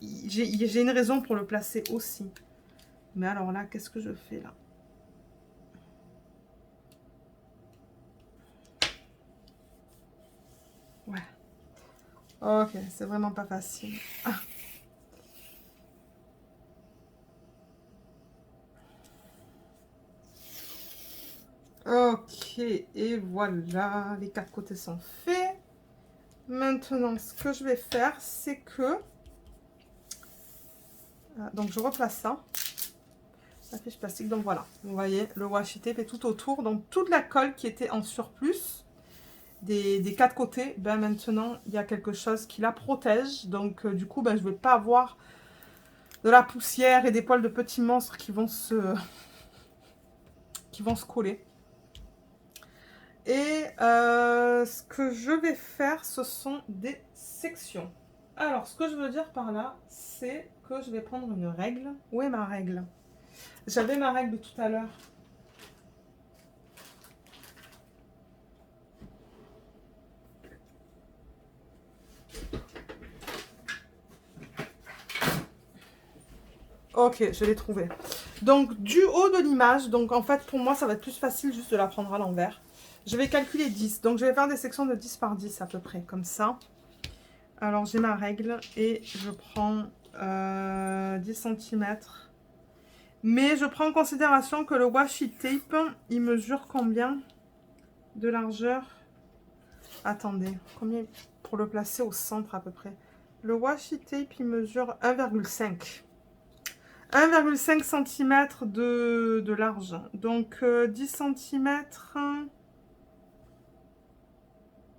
j'ai une raison pour le placer aussi. Mais alors là, qu'est-ce que je fais là? Ouais. Ok, c'est vraiment pas facile. Ah. Ok, et voilà, les 4 côtés sont faits. Maintenant, ce que je vais faire, c'est que... Donc, je replace ça. La fiche plastique, donc voilà. Vous voyez, le washi tape est tout autour. Donc, toute la colle qui était en surplus des 4 côtés, ben maintenant, il y a quelque chose qui la protège. Donc, du coup, ben, je ne vais pas avoir de la poussière et des poils de petits monstres qui vont se coller. Et ce que je vais faire, ce sont des sections. Alors, ce que je veux dire par là, c'est que je vais prendre une règle. Où est ma règle? J'avais ma règle tout à l'heure. Ok, je l'ai trouvée. Donc, du haut de l'image, donc en fait, pour moi, ça va être plus facile juste de la prendre à l'envers. Je vais calculer 10. Donc, je vais faire des sections de 10 par 10 à peu près, comme ça. Alors, j'ai ma règle et je prends 10 cm. Mais je prends en considération que le washi tape, il mesure combien de largeur? Attendez, combien pour le placer au centre à peu près? Le washi tape, il mesure 1,5. 1,5 cm de large. Donc 10 cm.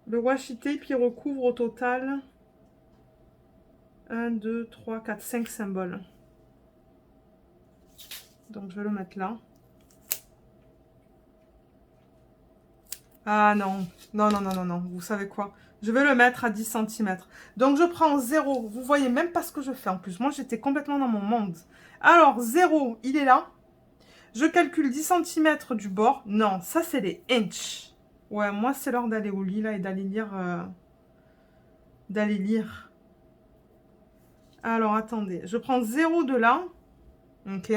Le washi tape, il recouvre au total 1, 2, 3, 4, 5 symboles. Donc je vais le mettre là. Ah non, non, non, non, non, non, vous savez quoi? Je vais le mettre à 10 cm. Donc je prends 0, vous voyez même pas ce que je fais en plus. Moi j'étais complètement dans mon monde. Alors 0, il est là. Je calcule 10 cm du bord. Non, ça c'est les inches. Ouais, moi c'est l'heure d'aller au lit là et d'aller lire. Alors attendez, je prends 0 de là. Ok.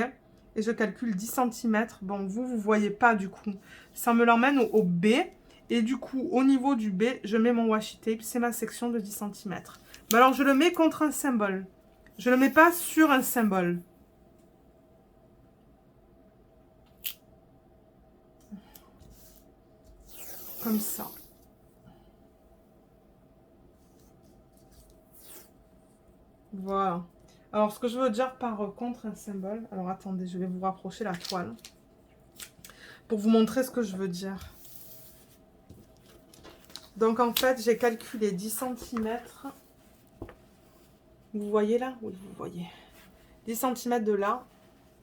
Et je calcule 10 cm. Bon, vous voyez pas du coup. Ça me l'emmène au B. Et du coup, au niveau du B, je mets mon washi tape. C'est ma section de 10 cm. Mais alors, je le mets contre un symbole. Je ne le mets pas sur un symbole. Comme ça. Voilà. Alors, ce que je veux dire par contre un symbole... Alors, attendez, je vais vous rapprocher la toile. Pour vous montrer ce que je veux dire. Donc, en fait, j'ai calculé 10 cm. Vous voyez là? Oui, vous voyez. 10 cm de là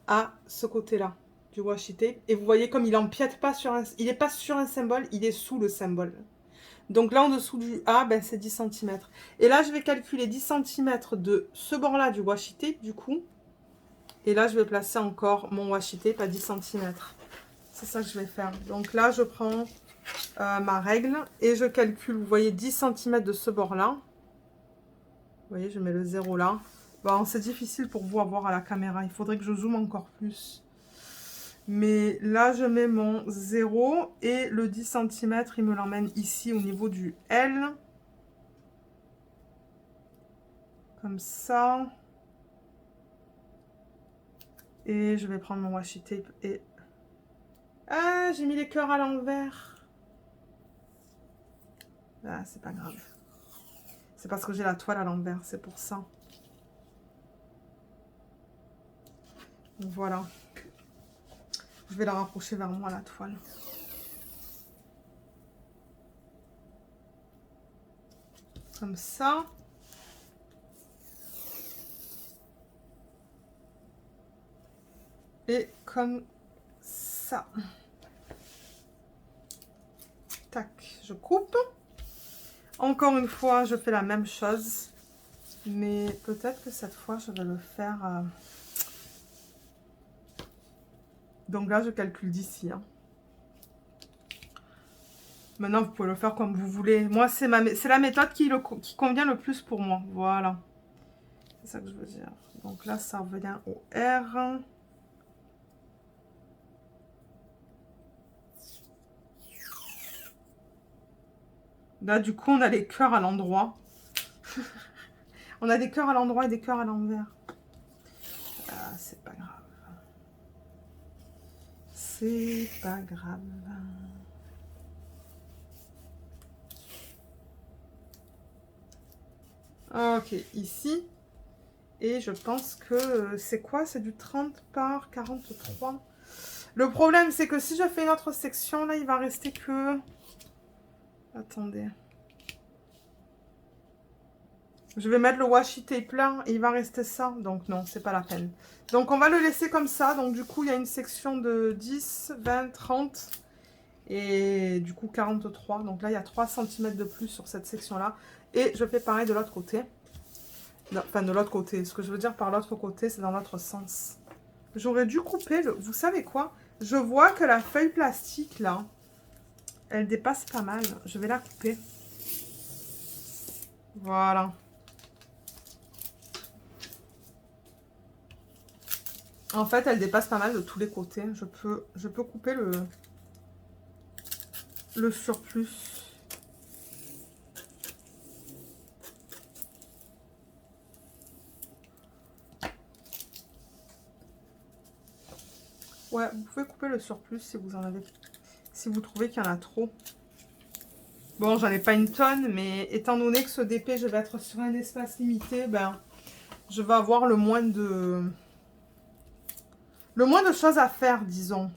à ce côté-là du washi tape. Et vous voyez comme il empiète pas sur un... Il n'est pas sur un symbole, il est sous le symbole. Donc là, en dessous du A, ben, c'est 10 cm. Et là, je vais calculer 10 cm de ce bord-là du washi tape, du coup. Et là, je vais placer encore mon washi tape à 10 cm. C'est ça que je vais faire. Donc là, je prends ma règle et je calcule, vous voyez, 10 cm de ce bord-là. Vous voyez, je mets le 0 là. Bon, c'est difficile pour vous à voir à la caméra. Il faudrait que je zoome encore plus. Mais là, je mets mon 0 et le 10 cm, il me l'emmène ici au niveau du L. Comme ça. Et je vais prendre mon washi tape et... Ah, j'ai mis les cœurs à l'envers. Ah, c'est pas grave. C'est parce que j'ai la toile à l'envers, c'est pour ça. Voilà. Je vais la rapprocher vers moi, la toile. Comme ça. Et comme ça. Tac, je coupe. Encore une fois, je fais la même chose. Mais peut-être que cette fois, je vais le faire... Donc là, je calcule d'ici. Hein. Maintenant, vous pouvez le faire comme vous voulez. Moi, c'est la méthode qui convient le plus pour moi. Voilà. C'est ça que je veux dire. Donc là, ça revient au R. Là, du coup, on a les cœurs à l'endroit. On a des cœurs à l'endroit et des cœurs à l'envers. Ah, c'est pas grave. C'est pas grave. Ok, ici. Et je pense que c'est quoi? C'est du 30 par 43. Le problème, c'est que si je fais une autre section, là, il va rester que... Attendez. Je vais mettre le washi tape là et il va rester ça. Donc non, c'est pas la peine. Donc on va le laisser comme ça. Donc du coup, il y a une section de 10, 20, 30 et du coup 43. Donc là, il y a 3 cm de plus sur cette section-là. Et je fais pareil de l'autre côté. Enfin, de l'autre côté. Ce que je veux dire par l'autre côté, c'est dans l'autre sens. J'aurais dû couper le... Vous savez quoi? Je vois que la feuille plastique, là, elle dépasse pas mal. Je vais la couper. Voilà. En fait, elle dépasse pas mal de tous les côtés. Je peux couper le... le surplus. Ouais, vous pouvez couper le surplus si vous en avez, si vous trouvez qu'il y en a trop. Bon, j'en ai pas une tonne, mais étant donné que ce DP, je vais être sur un espace limité, ben, je vais avoir le moins de choses à faire, disons,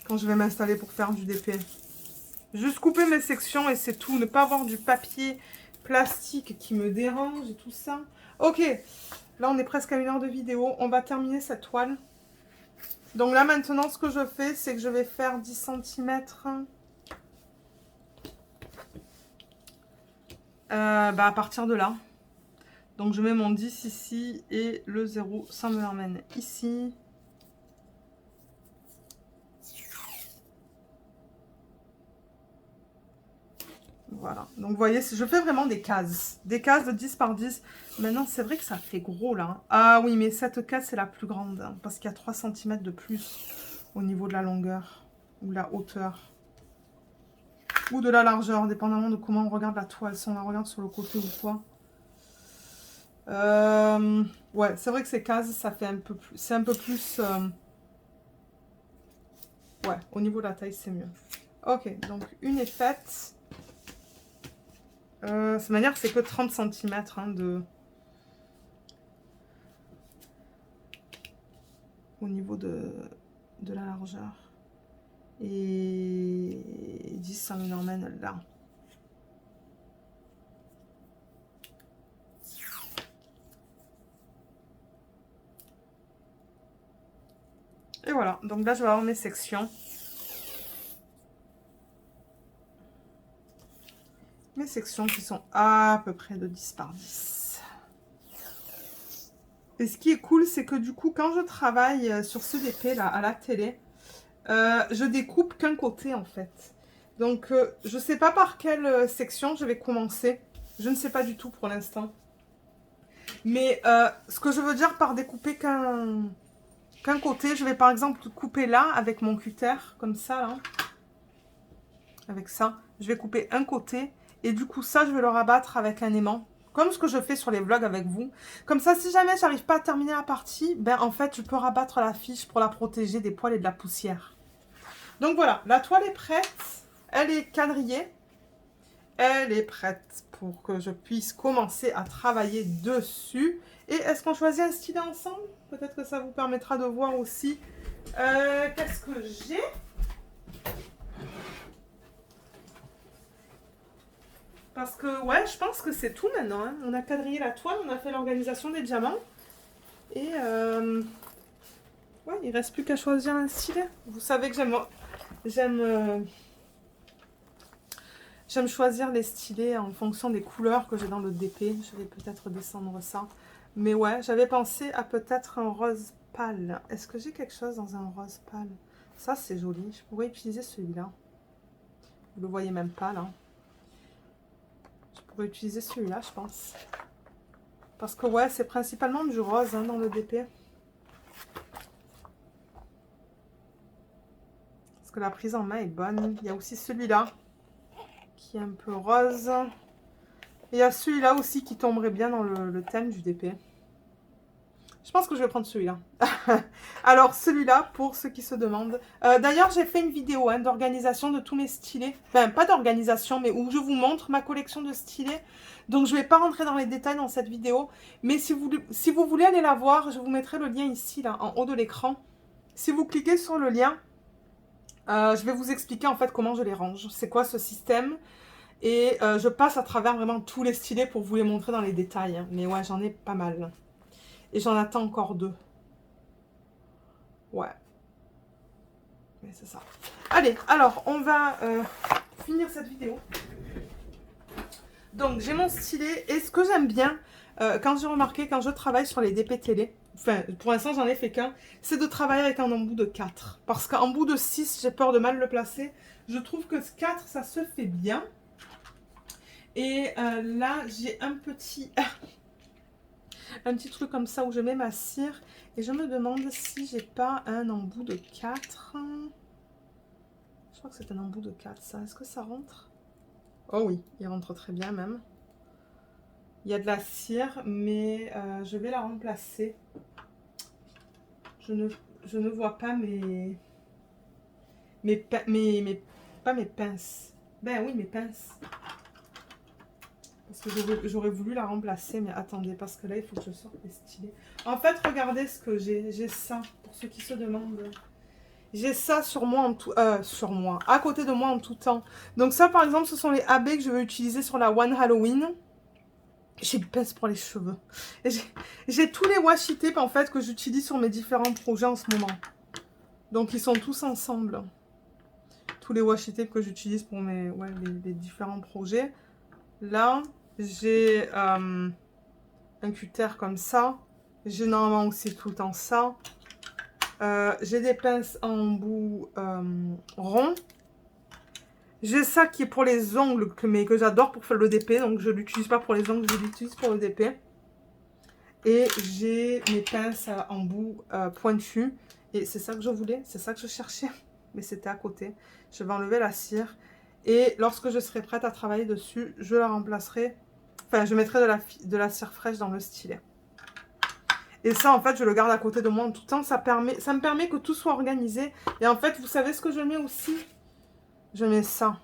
quand je vais m'installer pour faire du DP. Juste couper mes sections et c'est tout. Ne pas avoir du papier plastique qui me dérange et tout ça. Ok, là on est presque à 1 heure de vidéo. On va terminer cette toile. Donc là maintenant ce que je fais, c'est que je vais faire 10 cm à partir de là. Donc je mets mon 10 ici et le 0, ça me l'emmène ici. Voilà, donc vous voyez, je fais vraiment des cases de 10 par 10. Maintenant, c'est vrai que ça fait gros là. Ah oui, mais cette case, c'est la plus grande, hein, parce qu'il y a 3 cm de plus au niveau de la longueur, ou de la hauteur, ou de la largeur, dépendamment de comment on regarde la toile, si on la regarde sur le côté ou quoi. Ouais, c'est vrai que ces cases, ça fait un peu plus, c'est un peu plus... Ouais, au niveau de la taille, c'est mieux. Ok, donc une est faite. De cette manière, c'est que 30 cm hein, au niveau de la largeur. Et 10, ça nous emmène là. Et voilà, donc là, je vais avoir mes sections. Mes sections qui sont à peu près de 10 par 10. Et ce qui est cool, c'est que du coup, quand je travaille sur ce DP là, à la télé, je découpe qu'un côté en fait. Donc, je ne sais pas par quelle section je vais commencer. Je ne sais pas du tout pour l'instant. Mais ce que je veux dire par découper qu'un côté, je vais par exemple couper là avec mon cutter, comme ça là. Avec ça, je vais couper un côté. Et du coup, ça, je vais le rabattre avec un aimant. Comme ce que je fais sur les vlogs avec vous. Comme ça, si jamais j'arrive pas à terminer la partie, ben en fait, je peux rabattre la fiche pour la protéger des poils et de la poussière. Donc voilà, la toile est prête. Elle est quadrillée. Elle est prête pour que je puisse commencer à travailler dessus. Et est-ce qu'on choisit un stylet ensemble? Peut-être que ça vous permettra de voir aussi qu'est-ce que j'ai. Parce que, ouais, je pense que c'est tout maintenant. Hein. On a quadrillé la toile, on a fait l'organisation des diamants. Et, ouais, il ne reste plus qu'à choisir un stylet. Vous savez que j'aime choisir les stylets en fonction des couleurs que j'ai dans le DP. Je vais peut-être descendre ça. Mais ouais, j'avais pensé à peut-être un rose pâle. Est-ce que j'ai quelque chose dans un rose pâle? Ça, c'est joli. Je pourrais utiliser celui-là. Vous le voyez même pas, là. Je pourrais utiliser celui-là, je pense. Parce que, ouais, c'est principalement du rose hein, dans le DP. Parce que la prise en main est bonne. Il y a aussi celui-là, qui est un peu rose. Et il y a celui-là aussi qui tomberait bien dans le thème du DP. Je pense que je vais prendre celui-là. Alors, celui-là, pour ceux qui se demandent. D'ailleurs, j'ai fait une vidéo hein, d'organisation de tous mes stylets. Enfin, pas d'organisation, mais où je vous montre ma collection de stylets. Donc, je ne vais pas rentrer dans les détails dans cette vidéo. Mais si vous voulez aller la voir, je vous mettrai le lien ici, là, en haut de l'écran. Si vous cliquez sur le lien, je vais vous expliquer en fait comment je les range. C'est quoi ce système? Et je passe à travers vraiment tous les stylets pour vous les montrer dans les détails. Hein. Mais ouais, j'en ai pas mal. Et j'en attends encore 2. Ouais. Mais c'est ça. Allez, alors, on va finir cette vidéo. Donc, j'ai mon stylet. Et ce que j'aime bien, quand j'ai remarqué, quand je travaille sur les DP télé, enfin, pour l'instant, j'en ai fait qu'un, c'est de travailler avec un embout de 4. Parce qu'en bout de 6, j'ai peur de mal le placer. Je trouve que 4, ça se fait bien. Et là, j'ai un petit truc comme ça où je mets ma cire. Et je me demande si j'ai pas un embout de 4. Je crois que c'est un embout de 4, ça. Est-ce que ça rentre? Oh oui, il rentre très bien même. Il y a de la cire, mais je vais la remplacer. Je ne vois pas pas mes pinces. Ben oui, mes pinces. Parce que j'aurais voulu la remplacer, mais attendez, parce que là, il faut que je sorte les stylets. En fait, regardez ce que j'ai. J'ai ça, pour ceux qui se demandent. J'ai ça sur moi, à côté de moi en tout temps. Donc ça, par exemple, ce sont les AB que je vais utiliser sur la One Halloween. J'ai une pince pour les cheveux. J'ai tous les washi tape, en fait, que j'utilise sur mes différents projets en ce moment. Donc, ils sont tous ensemble. Tous les washi tape que j'utilise pour les différents projets. Là, j'ai un cutter comme ça. J'ai normalement aussi tout le temps ça. J'ai des pinces en bout rond. J'ai ça qui est pour les ongles, mais que j'adore pour faire le DP. Donc, je ne l'utilise pas pour les ongles, je l'utilise pour le DP. Et j'ai mes pinces en bout pointu. Et c'est ça que je voulais, c'est ça que je cherchais. Mais c'était à côté. Je vais enlever la cire. Et lorsque je serai prête à travailler dessus, je la remplacerai. Enfin, je mettrai de la cire fraîche dans le stylet. Et ça, en fait, je le garde à côté de moi en tout temps. Ça me permet que tout soit organisé. Et en fait, vous savez ce que je mets aussi? Je mets ça.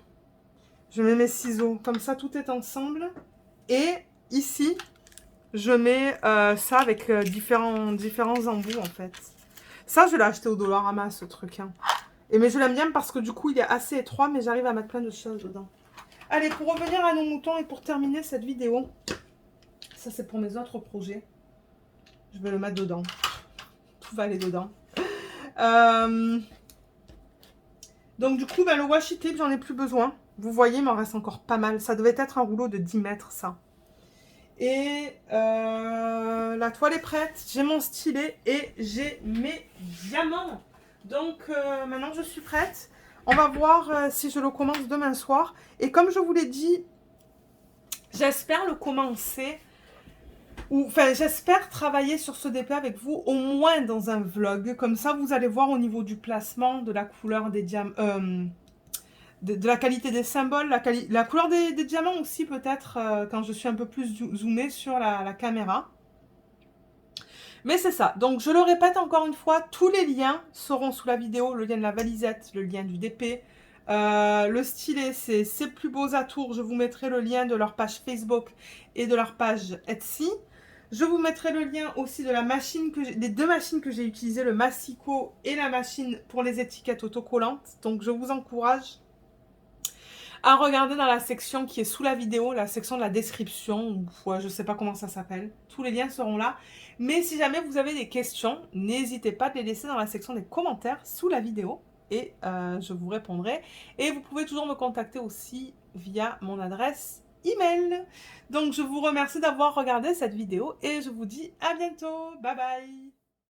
Je mets mes ciseaux. Comme ça, tout est ensemble. Et ici, je mets ça avec différents embouts, en fait. Ça, je l'ai acheté au Dollarama, ce truc. Hein. Mais je l'aime bien parce que du coup, il est assez étroit, mais j'arrive à mettre plein de choses dedans. Allez, pour revenir à nos moutons et pour terminer cette vidéo, ça, c'est pour mes autres projets. Je vais le mettre dedans. Tout va aller dedans. Donc du coup, le washi tape, j'en ai plus besoin. Vous voyez, il m'en reste encore pas mal. Ça devait être un rouleau de 10 mètres, ça. Et la toile est prête. J'ai mon stylet et j'ai mes diamants. Donc maintenant, je suis prête. On va voir si je le commence demain soir. Et comme je vous l'ai dit, j'espère le commencer. Enfin, j'espère travailler sur ce DP avec vous, au moins dans un vlog. Comme ça, vous allez voir au niveau du placement, de la couleur des diamants, de la qualité des symboles, la couleur des diamants aussi peut-être, quand je suis un peu plus zoomée sur la caméra. Mais c'est ça. Donc, je le répète encore une fois, tous les liens seront sous la vidéo. Le lien de la valisette, le lien du DP, le stylet, c'est ces plus beaux atours. Je vous mettrai le lien de leur page Facebook et de leur page Etsy. Je vous mettrai le lien aussi de la machine des deux machines que j'ai utilisées, le Massico et la machine pour les étiquettes autocollantes. Donc, je vous encourage à regarder dans la section qui est sous la vidéo, la section de la description, je ne sais pas comment ça s'appelle. Tous les liens seront là. Mais si jamais vous avez des questions, n'hésitez pas à les laisser dans la section des commentaires sous la vidéo et je vous répondrai. Et vous pouvez toujours me contacter aussi via mon adresse email. Donc je vous remercie d'avoir regardé cette vidéo et je vous dis à bientôt. Bye bye.